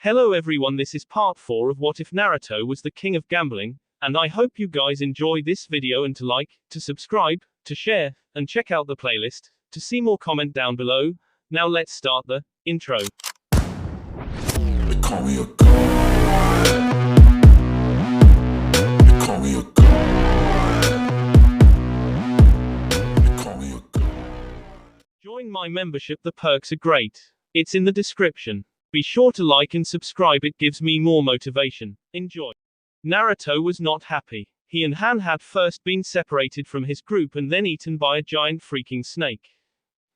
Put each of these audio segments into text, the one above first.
Hello everyone, this is part 4 of What If Naruto Was the King of Gambling, and I hope you guys enjoy this video and to like, to subscribe, to share, and check out the playlist, to see more comment down below. Now let's start the intro. They call me a god. They call me a god. They call me a god. Join my membership, the perks are great. It's in the description. Be sure to like and subscribe, it gives me more motivation. Enjoy. Naruto was not happy. He and Han had first been separated from his group and then eaten by a giant freaking snake.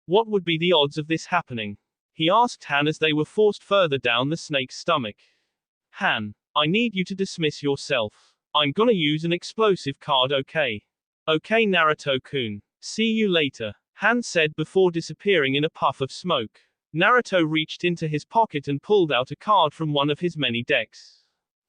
What would be the odds of this happening? He asked Han as they were forced further down the snake's stomach. Han, I need you to dismiss yourself. I'm gonna use an explosive card, okay? Okay, Naruto-kun. See you later, Han said before disappearing in a puff of smoke. Naruto reached into his pocket and pulled out a card from one of his many decks.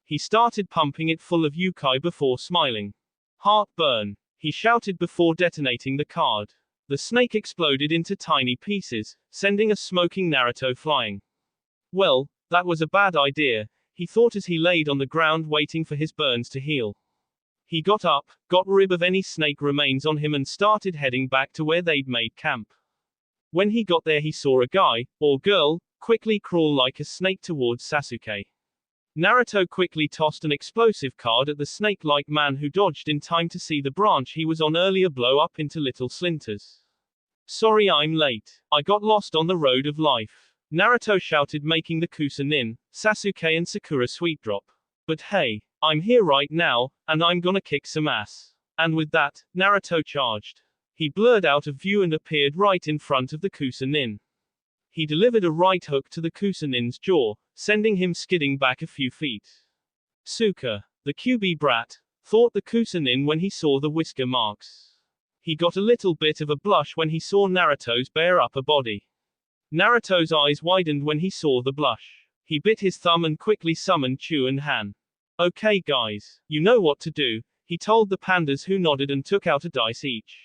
He started pumping it full of yokai before smiling. Heartburn, he shouted before detonating the card. The snake exploded into tiny pieces, sending a smoking Naruto flying. Well, that was a bad idea, he thought as he laid on the ground waiting for his burns to heal. He got up, got rid of any snake remains on him and started heading back to where they'd made camp. When he got there he saw a guy, or girl, quickly crawl like a snake towards Sasuke. Naruto quickly tossed an explosive card at the snake-like man who dodged in time to see the branch he was on earlier blow up into little splinters. Sorry I'm late. I got lost on the road of life. Naruto shouted, making the Kusa-nin, Sasuke and Sakura sweet drop. But hey, I'm here right now, and I'm gonna kick some ass. And with that, Naruto charged. He blurred out of view and appeared right in front of the Kusa-nin. He delivered a right hook to the Kusa-nin's jaw, sending him skidding back a few feet. Suka, the QB brat, thought the Kusa-nin when he saw the whisker marks. He got a little bit of a blush when he saw Naruto's bare upper body. Naruto's eyes widened when he saw the blush. He bit his thumb and quickly summoned Chu and Han. Okay guys, you know what to do, he told the pandas, who nodded and took out a dice each.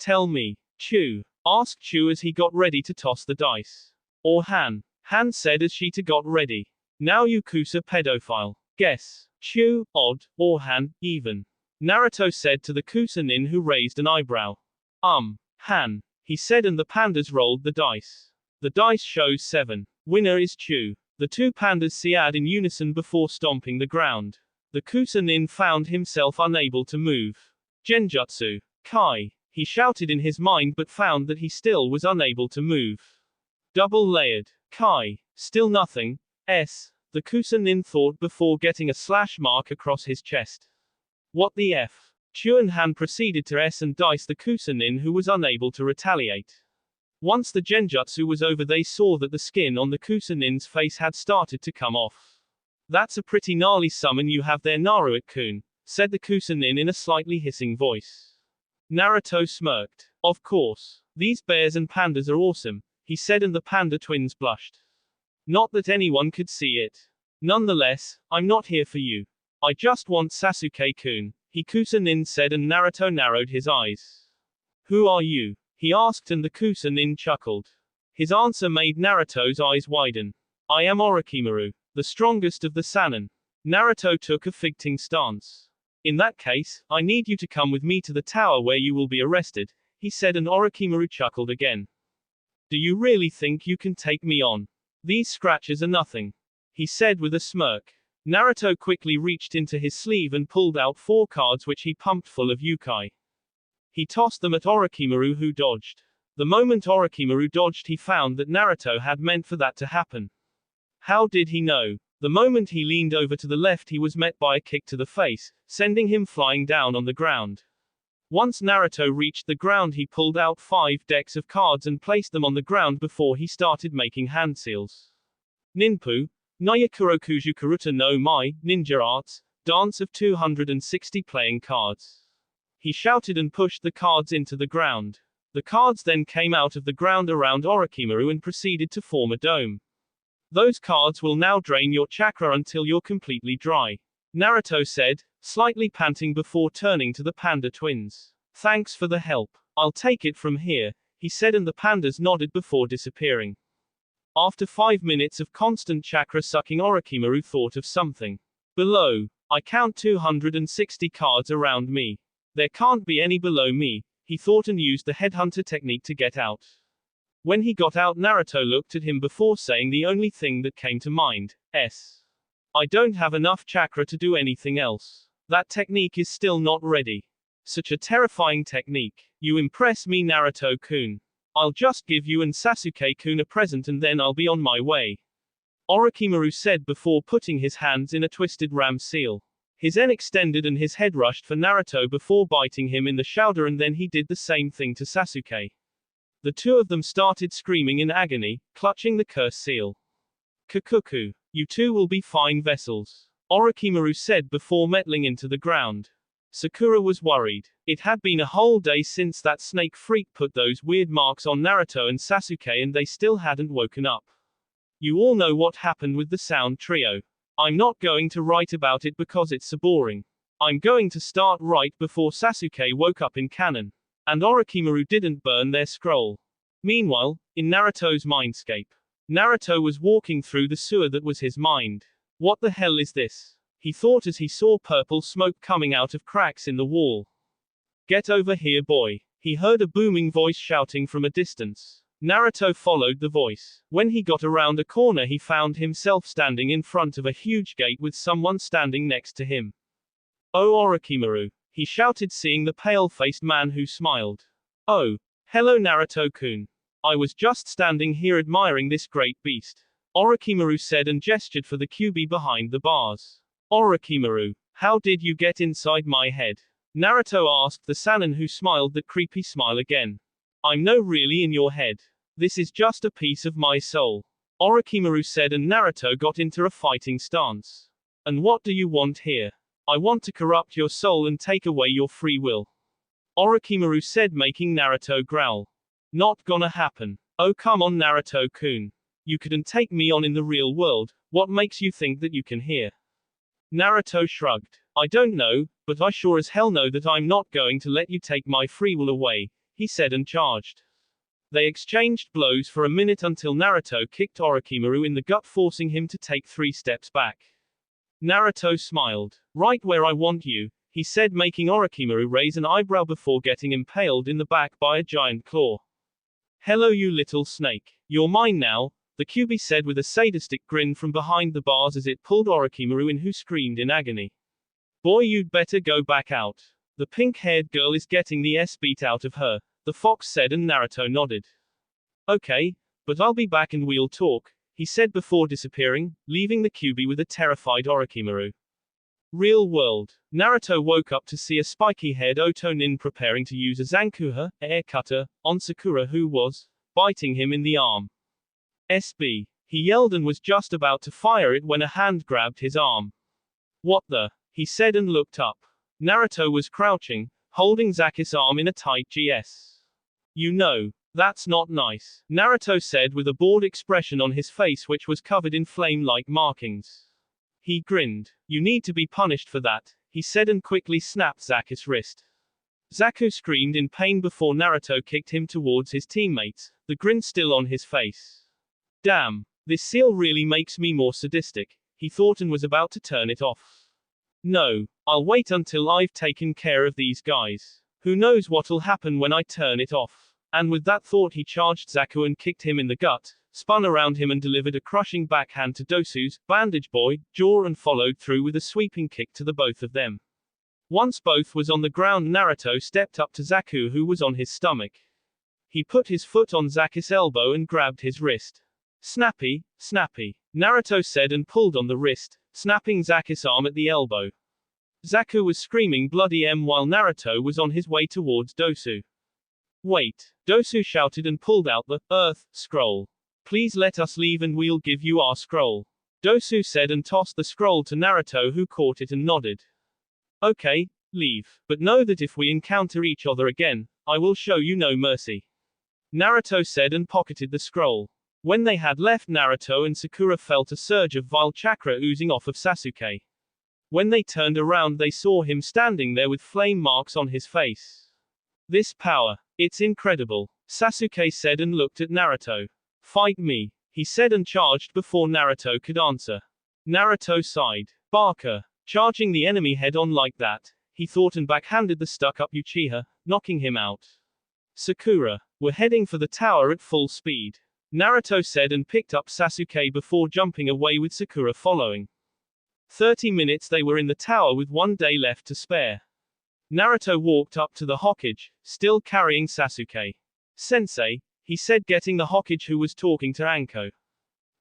Tell me, Chu, asked Chu as he got ready to toss the dice. Or Han, Han said as she too got ready. Now you Kusa pedophile. Guess, Chu, odd, or Han, even. Naruto said to the Kusa-nin, who raised an eyebrow. Han, he said, and the pandas rolled the dice. The dice shows 7. Winner is Chu. The two pandas said in unison before stomping the ground. The Kusa-nin found himself unable to move. Genjutsu, Kai, he shouted in his mind, but found that he still was unable to move. Double layered, Kai, still nothing, the Kusa-nin thought before getting a slash mark across his chest. What the F? Chu and Han proceeded to S and dice the Kusa-nin, who was unable to retaliate. Once the genjutsu was over, they saw that the skin on the Kusa-nin's face had started to come off. That's a pretty gnarly summon you have there, Naruto-kun, said the Kusa-nin in a slightly hissing voice. Naruto smirked. Of course. These bears and pandas are awesome, he said, and the panda twins blushed. Not that anyone could see it. Nonetheless, I'm not here for you. I just want Sasuke-kun, he Kusa-nin said, and Naruto narrowed his eyes. Who are you? He asked, and the Kusa-nin chuckled. His answer made Naruto's eyes widen. I am Orochimaru, the strongest of the Sannin. Naruto took a fighting stance. In that case, I need you to come with me to the tower where you will be arrested, he said, and Orochimaru chuckled again. Do you really think you can take me on? These scratches are nothing, he said with a smirk. Naruto quickly reached into his sleeve and pulled out 4 cards which he pumped full of yokai. He tossed them at Orochimaru, who dodged. The moment Orochimaru dodged, he found that Naruto had meant for that to happen. How did he know? The moment he leaned over to the left, he was met by a kick to the face, sending him flying down on the ground. Once Naruto reached the ground, he pulled out 5 decks of cards and placed them on the ground before he started making hand seals. Ninpu, Nyakurokuju Karuta no Mai, Ninja Arts, Dance of 260 playing cards. He shouted and pushed the cards into the ground. The cards then came out of the ground around Orochimaru and proceeded to form a dome. Those cards will now drain your chakra until you're completely dry, Naruto said, slightly panting before turning to the panda twins. Thanks for the help. I'll take it from here, he said, and the pandas nodded before disappearing. After 5 minutes of constant chakra sucking, Orochimaru thought of something. Below. I count 260 cards around me. There can't be any below me, he thought, and used the headhunter technique to get out. When he got out, Naruto looked at him before saying the only thing that came to mind. I don't have enough chakra to do anything else. That technique is still not ready. Such a terrifying technique. You impress me, Naruto-kun. I'll just give you and Sasuke-kun a present and then I'll be on my way. Orochimaru said before putting his hands in a twisted ram seal. His en extended and his head rushed for Naruto before biting him in the shoulder, and then he did the same thing to Sasuke. The two of them started screaming in agony, clutching the curse seal. Kakuku. You two will be fine vessels. Orochimaru said before mettling into the ground. Sakura was worried. It had been a whole day since that snake freak put those weird marks on Naruto and Sasuke, and they still hadn't woken up. You all know what happened with the Sound Trio. I'm not going to write about it because it's so boring. I'm going to start right before Sasuke woke up in canon. And Orochimaru didn't burn their scroll. Meanwhile, in Naruto's mindscape, Naruto was walking through the sewer that was his mind. What the hell is this? He thought as he saw purple smoke coming out of cracks in the wall. Get over here, boy. He heard a booming voice shouting from a distance. Naruto followed the voice. When he got around a corner, he found himself standing in front of a huge gate with someone standing next to him. Oh, Orochimaru, he shouted, seeing the pale-faced man who smiled. Oh, hello, Naruto-kun. I was just standing here admiring this great beast. Orochimaru said and gestured for the QB behind the bars. Orochimaru, how did you get inside my head? Naruto asked the Sannin, who smiled that creepy smile again. I'm no really in your head. This is just a piece of my soul. Orochimaru said, and Naruto got into a fighting stance. And what do you want here? I want to corrupt your soul and take away your free will. Orochimaru said, making Naruto growl. Not gonna happen. Oh come on, Naruto-kun. You couldn't take me on in the real world. What makes you think that you can here? Naruto shrugged. I don't know, but I sure as hell know that I'm not going to let you take my free will away, he said and charged. They exchanged blows for a minute until Naruto kicked Orochimaru in the gut, forcing him to take 3 steps back. Naruto smiled. Right where I want you, he said, making Orochimaru raise an eyebrow before getting impaled in the back by a giant claw. Hello, you little snake. You're mine now, the QB said with a sadistic grin from behind the bars as it pulled Orochimaru in, who screamed in agony. Boy, you'd better go back out. The pink-haired girl is getting the S beat out of her, the fox said, and Naruto nodded. Okay, but I'll be back and we'll talk, he said before disappearing, leaving the QB with a terrified Orochimaru. Real world. Naruto woke up to see a spiky-haired Otonin preparing to use a Zankuha, air cutter, on Sakura, who was biting him in the arm. SB. He yelled and was just about to fire it when a hand grabbed his arm. What the? He said and looked up. Naruto was crouching, holding Zaki's arm in a tight GS. You know, that's not nice, Naruto said with a bored expression on his face which was covered in flame-like markings. He grinned. You need to be punished for that, he said and quickly snapped Zaki's wrist. Zaku screamed in pain before Naruto kicked him towards his teammates, the grin still on his face. Damn, this seal really makes me more sadistic, he thought, and was about to turn it off. No, I'll wait until I've taken care of these guys. Who knows what'll happen when I turn it off. And with that thought he charged Zaku and kicked him in the gut, spun around him and delivered a crushing backhand to Dosu's bandage boy jaw and followed through with a sweeping kick to the both of them. Once both was on the ground, Naruto stepped up to Zaku, who was on his stomach. He put his foot on Zaki's elbow and grabbed his wrist. Snappy, snappy, Naruto said and pulled on the wrist, snapping Zaki's arm at the elbow. Zaku was screaming bloody M while Naruto was on his way towards Dosu. Wait, Dosu shouted and pulled out the Earth scroll. Please let us leave and we'll give you our scroll. Dosu said and tossed the scroll to Naruto, who caught it and nodded. Okay, leave. But know that if we encounter each other again, I will show you no mercy. Naruto said and pocketed the scroll. When they had left, Naruto and Sakura felt a surge of vile chakra oozing off of Sasuke. When they turned around, they saw him standing there with flame marks on his face. This power. It's incredible, Sasuke said and looked at Naruto. Fight me. he said and charged before Naruto could answer. Naruto sighed. Barker. Charging the enemy head-on like that, he thought and backhanded the stuck-up Uchiha, knocking him out. Sakura. We're heading for the tower at full speed, Naruto said and picked up Sasuke before jumping away with Sakura following. 30 minutes they were in the tower with 1 day left to spare. Naruto walked up to the Hokage, still carrying Sasuke. Sensei, he said getting the Hokage who was talking to Anko.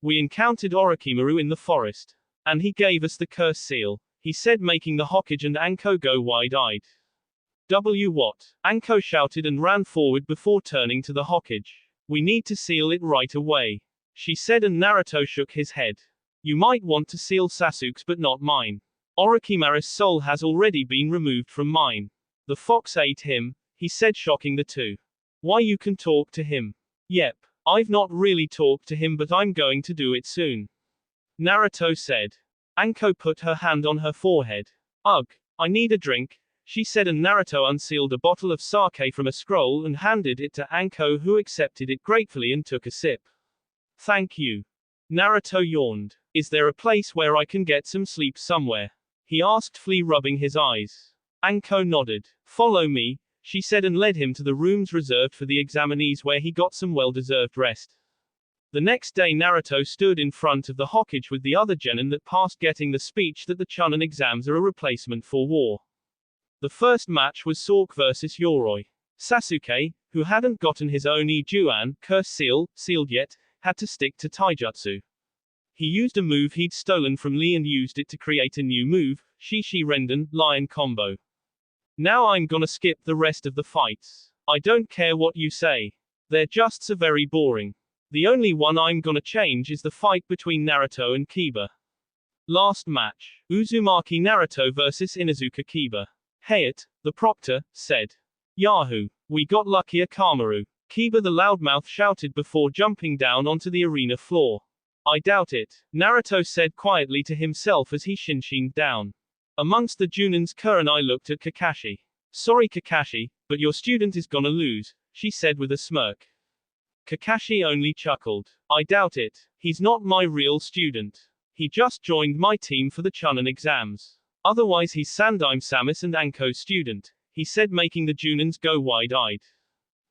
We encountered Orochimaru in the forest. And he gave us the curse seal, he said making the Hokage and Anko go wide-eyed. What? Anko shouted and ran forward before turning to the Hokage. We need to seal it right away, she said and Naruto shook his head. You might want to seal Sasuke's but not mine. Orochimaru's soul has already been removed from mine. The fox ate him, he said shocking the two. Why you can talk to him? Yep, I've not really talked to him but I'm going to do it soon, Naruto said. Anko put her hand on her forehead. Ugh, I need a drink, she said and Naruto unsealed a bottle of sake from a scroll and handed it to Anko who accepted it gratefully and took a sip. Thank you. Naruto yawned. Is there a place where I can get some sleep somewhere? He asked Flea rubbing his eyes. Anko nodded. Follow me, she said and led him to the rooms reserved for the examinees where he got some well-deserved rest. The next day Naruto stood in front of the Hokage with the other genin that passed getting the speech that the Chunin exams are a replacement for war. The first match was Sork versus Yoroi. Sasuke, who hadn't gotten his own Ijuan curse sealed yet, had to stick to taijutsu. He used a move he'd stolen from Lee and used it to create a new move, Shishi Renden, Lion Combo. Now I'm gonna skip the rest of the fights. I don't care what you say. They're just so very boring. The only one I'm gonna change is the fight between Naruto and Kiba. Last match. Uzumaki Naruto versus Inuzuka Kiba. Hayat, the proctor, said. Yahoo! We got lucky Akamaru. Kiba the loudmouth shouted before jumping down onto the arena floor. I doubt it, Naruto said quietly to himself as he shinshined down. Amongst the Junins Kurenai looked at Kakashi. Sorry Kakashi, but your student is gonna lose, she said with a smirk. Kakashi only chuckled. I doubt it. He's not my real student. He just joined my team for the Chunin exams. Otherwise he's Sandaime Samus and Anko's student, he said making the Junins go wide-eyed.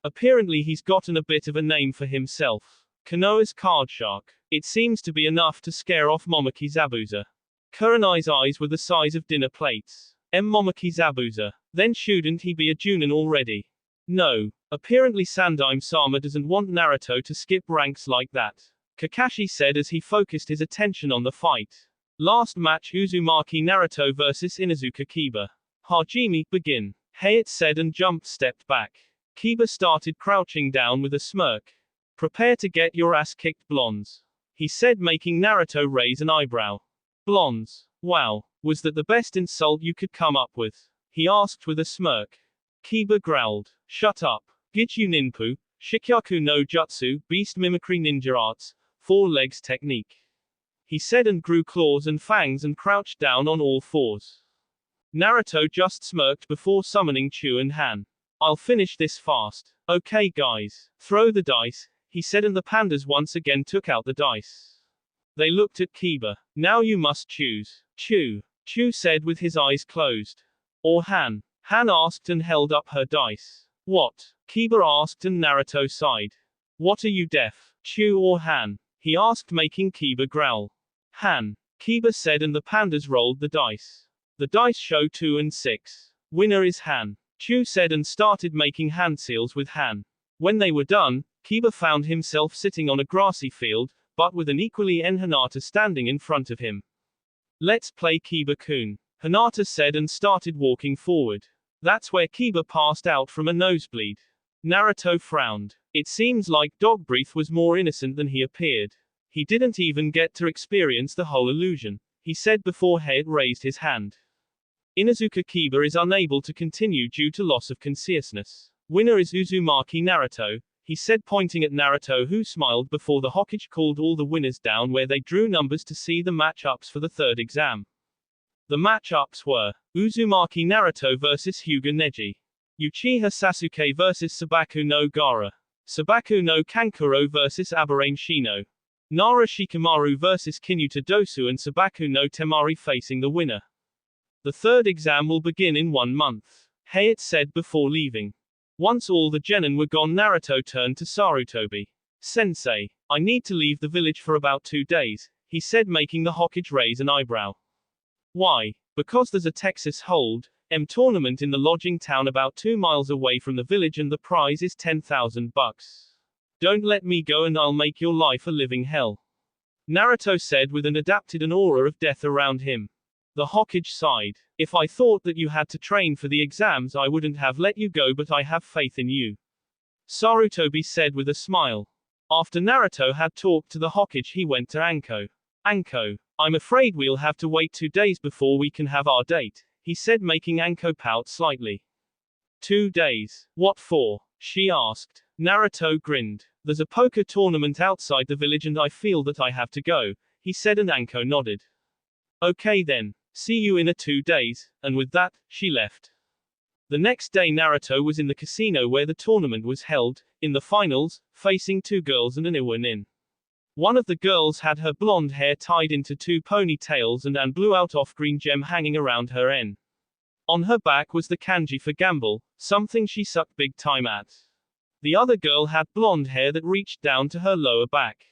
Apparently he's gotten a bit of a name for himself. Konoha's card shark. It seems to be enough to scare off Momoki Zabuza. Kurenai's eyes were the size of dinner plates. Momoki Zabuza. Then shouldn't he be a Junin already? No. Apparently Sandaime Sama doesn't want Naruto to skip ranks like that, Kakashi said as he focused his attention on the fight. Last match Uzumaki Naruto versus Inuzuka Kiba. Hajime, begin, Hayat said and stepped back. Kiba started crouching down with a smirk. Prepare to get your ass kicked blondes, he said making Naruto raise an eyebrow. Blondes? Wow, was that the best insult you could come up with? He asked with a smirk. Kiba growled. Shut up. Gijyu Ninpu, Shikyaku no Jutsu, Beast Mimicry Ninja Arts, 4 legs technique, he said and grew claws and fangs and crouched down on all fours. Naruto just smirked before summoning Chu and Han. I'll finish this fast. Okay guys, throw the dice, he said and the pandas once again took out the dice. They looked at Kiba. Now you must choose. Chu said with his eyes closed. Or Han? Han asked and held up her dice. What? Kiba asked and Naruto sighed. What are you deaf? Chu or Han? He asked making Kiba growl. Han. Kiba said and the pandas rolled the dice. The dice show 2 and 6. Winner is Han. Chu said and started making hand seals with Han. When they were done, Kiba found himself sitting on a grassy field, but with an equally Hinata standing in front of him. Let's play Kiba-kun, Hinata said and started walking forward. That's where Kiba passed out from a nosebleed. Naruto frowned. It seems like Dog Breath was more innocent than he appeared. He didn't even get to experience the whole illusion, he said before Hayat raised his hand. Inuzuka Kiba is unable to continue due to loss of consciousness. Winner is Uzumaki Naruto, he said pointing at Naruto who smiled before the Hokage called all the winners down where they drew numbers to see the matchups for the third exam. The matchups were Uzumaki Naruto versus Hyuga Neji. Uchiha Sasuke versus Sabaku no Gaara. Sabaku no Kankuro versus Aberrane Shino. Nara Shikamaru vs Kinuta Dosu and Sabaku no Temari facing the winner. The third exam will begin in 1 month. Hayate said before leaving. Once all the genin were gone, Naruto turned to Sarutobi. Sensei, I need to leave the village for about 2 days, he said, making the Hokage raise an eyebrow. Why? Because there's a Texas Hold 'em tournament in the lodging town about 2 miles away from the village and the prize is $10,000. Don't let me go and I'll make your life a living hell. Naruto said with an aura of death around him. The Hokage sighed. If I thought that you had to train for the exams I wouldn't have let you go, but I have faith in you. Sarutobi said with a smile. After Naruto had talked to the Hokage he went to Anko. Anko, I'm afraid we'll have to wait 2 days before we can have our date, he said, making Anko pout slightly. 2 days. What for? She asked. Naruto grinned. There's a poker tournament outside the village and I feel that I have to go, he said, and Anko nodded. Okay then. See you in 2 days, and with that, she left. The next day Naruto was in the casino where the tournament was held, in the finals, facing 2 girls and an Iwanin. One of the girls had her blonde hair tied into 2 ponytails and blew out off-green gem hanging around her n. On her back was the kanji for gamble, something she sucked big time at. The other girl had blonde hair that reached down to her lower back.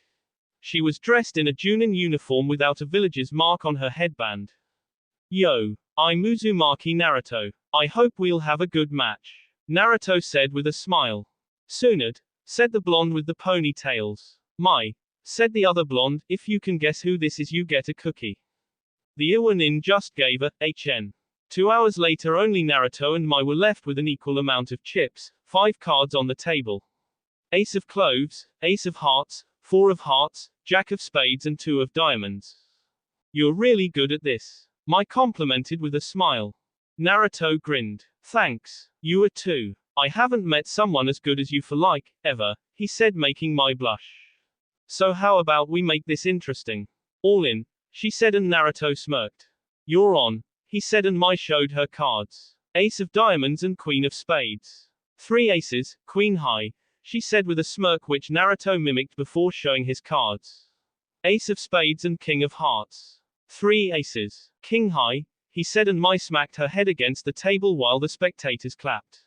She was dressed in a Junin uniform without a village's mark on her headband. Yo, I'm Uzumaki Naruto. I hope we'll have a good match, Naruto said with a smile. Soonad, said the blonde with the ponytails. My, said the other blonde, if you can guess who this is you get a cookie. The Iwanin just gave a HN. 2 hours later only Naruto and Mai were left with an equal amount of chips, 5 cards on the table. Ace of cloves, ace of hearts, 4 of hearts, jack of spades and 2 of diamonds. You're really good at this, Mai complimented with a smile. Naruto grinned. Thanks, you are too. I haven't met someone as good as you for ever, he said, making Mai blush. So how about we make this interesting? All in, she said, and Naruto smirked. You're on, he said, and Mai showed her cards. Ace of diamonds and queen of spades. 3 aces, queen high, she said with a smirk which Naruto mimicked before showing his cards. Ace of spades and king of hearts. 3 aces, king high, he said, and Mai smacked her head against the table while the spectators clapped.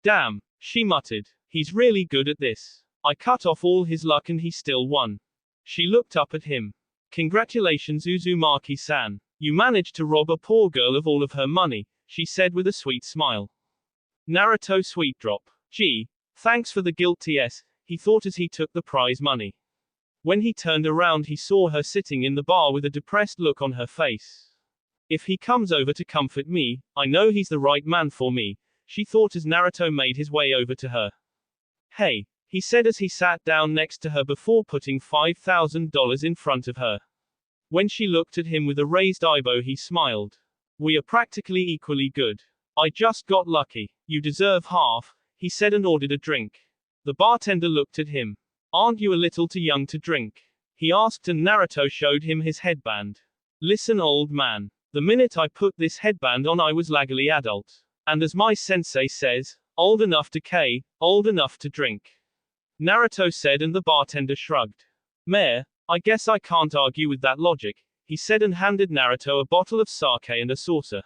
Damn, she muttered. He's really good at this. I cut off all his luck and he still won. She looked up at him. Congratulations, Uzumaki-san. You managed to rob a poor girl of all of her money, she said with a sweet smile. Naruto sweet drop. Gee, thanks for the guilt ts, he thought as he took the prize money. When he turned around he saw her sitting in the bar with a depressed look on her face. If he comes over to comfort me, I know he's the right man for me, she thought as Naruto made his way over to her. Hey, he said as he sat down next to her before putting $5,000 in front of her. When she looked at him with a raised eyebrow he smiled. We are practically equally good. I just got lucky. You deserve half, he said, and ordered a drink. The bartender looked at him. Aren't you a little too young to drink? He asked, and Naruto showed him his headband. Listen, old man. The minute I put this headband on I was legally adult. And as my sensei says, old enough to K, old enough to drink. Naruto said, and the bartender shrugged. Mayor, I guess I can't argue with that logic, he said, and handed Naruto a bottle of sake and a saucer.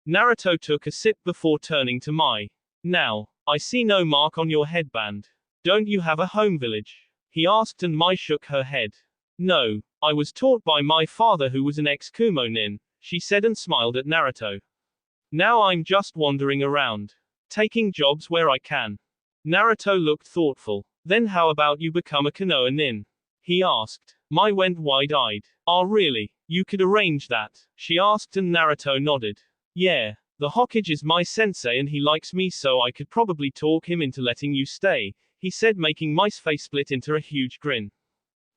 Naruto took a sip before turning to Mai. Now, I see no mark on your headband. Don't you have a home village? He asked, and Mai shook her head. No, I was taught by my father who was an ex-kumo-nin, she said, and smiled at Naruto. Now I'm just wandering around, taking jobs where I can. Naruto looked thoughtful. Then how about you become a Konoha-nin? He asked. Mai went wide-eyed. Ah, really? You could arrange that? She asked, and Naruto nodded. Yeah, the Hokage is my sensei and he likes me, so I could probably talk him into letting you stay, he said, making Mai's face split into a huge grin.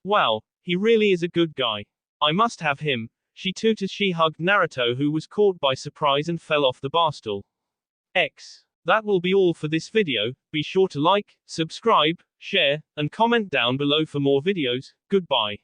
Wow, he really is a good guy. I must have him, she tooted as she hugged Naruto, who was caught by surprise and fell off the barstool. That will be all for this video. Be sure to like, subscribe, share, and comment down below for more videos. Goodbye.